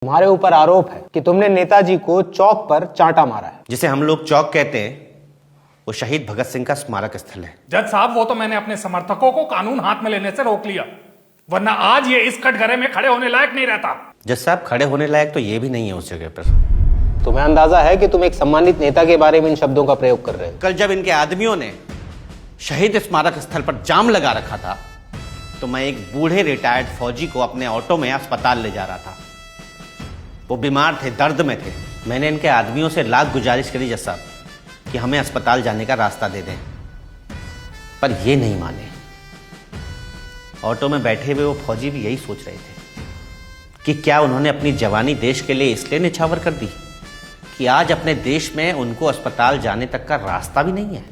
तुम्हारे ऊपर आरोप है कि तुमने नेताजी को चौक पर चांटा मारा है। जिसे हम लोग चौक कहते हैं वो शहीद भगत सिंह का स्मारक स्थल है। जज साहब, वो तो मैंने अपने समर्थकों को कानून हाथ में लेने से रोक लिया, वरना आज ये इस कटघरे में खड़े होने लायक नहीं रहता। जज साहब, खड़े होने लायक तो ये भी नहीं है उस जगह पर। तुम्हें अंदाजा है कि तुम एक सम्मानित नेता के बारे में इन शब्दों का प्रयोग कर रहे हो। कल जब इनके आदमियों ने शहीद स्मारक स्थल पर जाम लगा रखा था तो मैं एक बूढ़े रिटायर्ड फौजी को अपने ऑटो में अस्पताल ले जा रहा था। वो बीमार थे, दर्द में थे। मैंने इनके आदमियों से लाख गुजारिश करी जज साहब कि हमें अस्पताल जाने का रास्ता दे दें, पर ये नहीं माने। ऑटो में बैठे हुए वो फौजी भी यही सोच रहे थे कि क्या उन्होंने अपनी जवानी देश के लिए इसलिए निछावर कर दी कि आज अपने देश में उनको अस्पताल जाने तक का रास्ता भी नहीं है।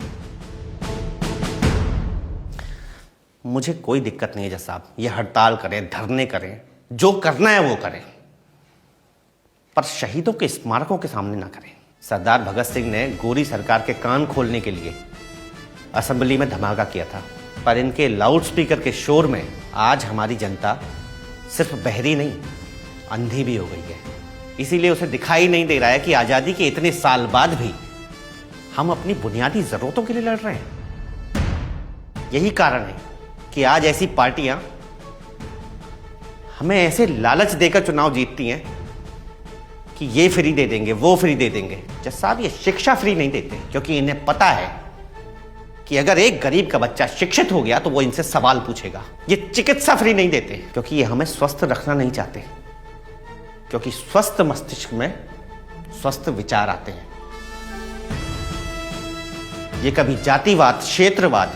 मुझे कोई दिक्कत नहीं है जज साहब, ये हड़ताल करें, धरने करें, जो करना है वो करें, पर शहीदों के स्मारकों के सामने ना करें। सरदार भगत सिंह ने गोरी सरकार के कान खोलने के लिए असेंबली में धमाका किया था, पर इनके लाउडस्पीकर के शोर में आज हमारी जनता सिर्फ बहरी नहीं, अंधी भी हो गई है। इसीलिए उसे दिखाई नहीं दे रहा है कि आजादी के इतने साल बाद भी हम अपनी बुनियादी जरूरतों के लिए लड़ रहे हैं। यही कारण है कि आज ऐसी पार्टियां हमें ऐसे लालच देकर चुनाव जीतती हैं कि ये फ्री दे देंगे, वो फ्री दे देंगे। जज साहब, ये शिक्षा फ्री नहीं देते क्योंकि इन्हें पता है कि अगर एक गरीब का बच्चा शिक्षित हो गया तो वो इनसे सवाल पूछेगा। ये चिकित्सा फ्री नहीं देते क्योंकि ये हमें स्वस्थ रखना नहीं चाहते, क्योंकि स्वस्थ मस्तिष्क में स्वस्थ विचार आते हैं। ये कभी जातिवाद, क्षेत्रवाद,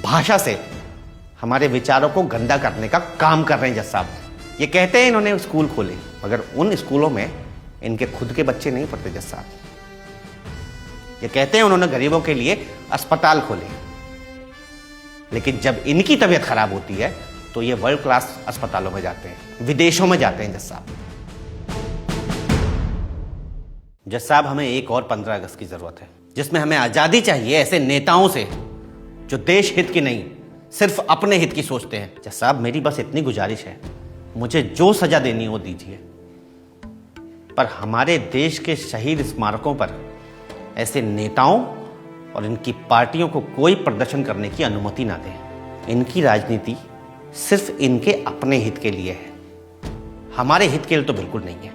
भाषा से हमारे विचारों को गंदा करने का काम कर रहे हैं जज साहब। ये कहते हैं इन्होंने स्कूल खोले, मगर उन स्कूलों में इनके खुद के बच्चे नहीं पढ़ते जज साहब। ये कहते हैं उन्होंने गरीबों के लिए अस्पताल खोले, लेकिन जब इनकी तबीयत खराब होती है तो ये वर्ल्ड क्लास अस्पतालों में जाते हैं, विदेशों में जाते हैं जज साहब। जज साहब, हमें एक और 15 अगस्त की जरूरत है जिसमें हमें आजादी चाहिए ऐसे नेताओं से जो देश हित की नहीं, सिर्फ अपने हित की सोचते हैं। जज साहब, मेरी बस इतनी गुजारिश है, मुझे जो सजा देनी है वो दीजिए, पर हमारे देश के शहीद स्मारकों पर ऐसे नेताओं और इनकी पार्टियों को कोई प्रदर्शन करने की अनुमति ना दें। इनकी राजनीति सिर्फ इनके अपने हित के लिए है, हमारे हित के लिए तो बिल्कुल नहीं है।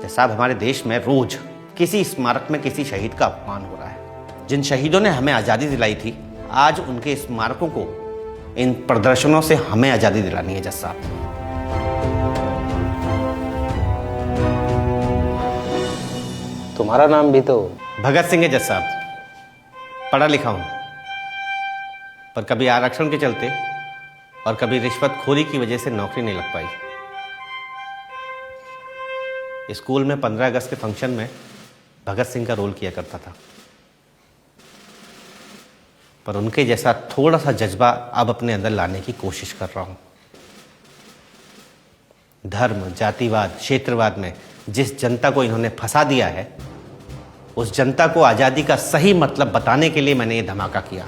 जज साहब, हमारे देश में रोज किसी स्मारक में किसी शहीद का अपमान हो रहा है। जिन शहीदों ने हमें आज़ादी दिलाई थी, आज उनके स्मारकों को इन प्रदर्शनों से हमें आज़ादी दिलानी है जज साहब। तुम्हारा नाम भी तो भगत सिंह है जज साहब। पढ़ा लिखा हूं, पर कभी आरक्षण के चलते और कभी रिश्वतखोरी की वजह से नौकरी नहीं लग पाई। स्कूल में 15 अगस्त के फंक्शन में भगत सिंह का रोल किया करता था, पर उनके जैसा थोड़ा सा जज्बा अब अपने अंदर लाने की कोशिश कर रहा हूं। धर्म, जातिवाद, क्षेत्रवाद में जिस जनता को इन्होंने फंसा दिया है, उस जनता को आज़ादी का सही मतलब बताने के लिए मैंने ये धमाका किया।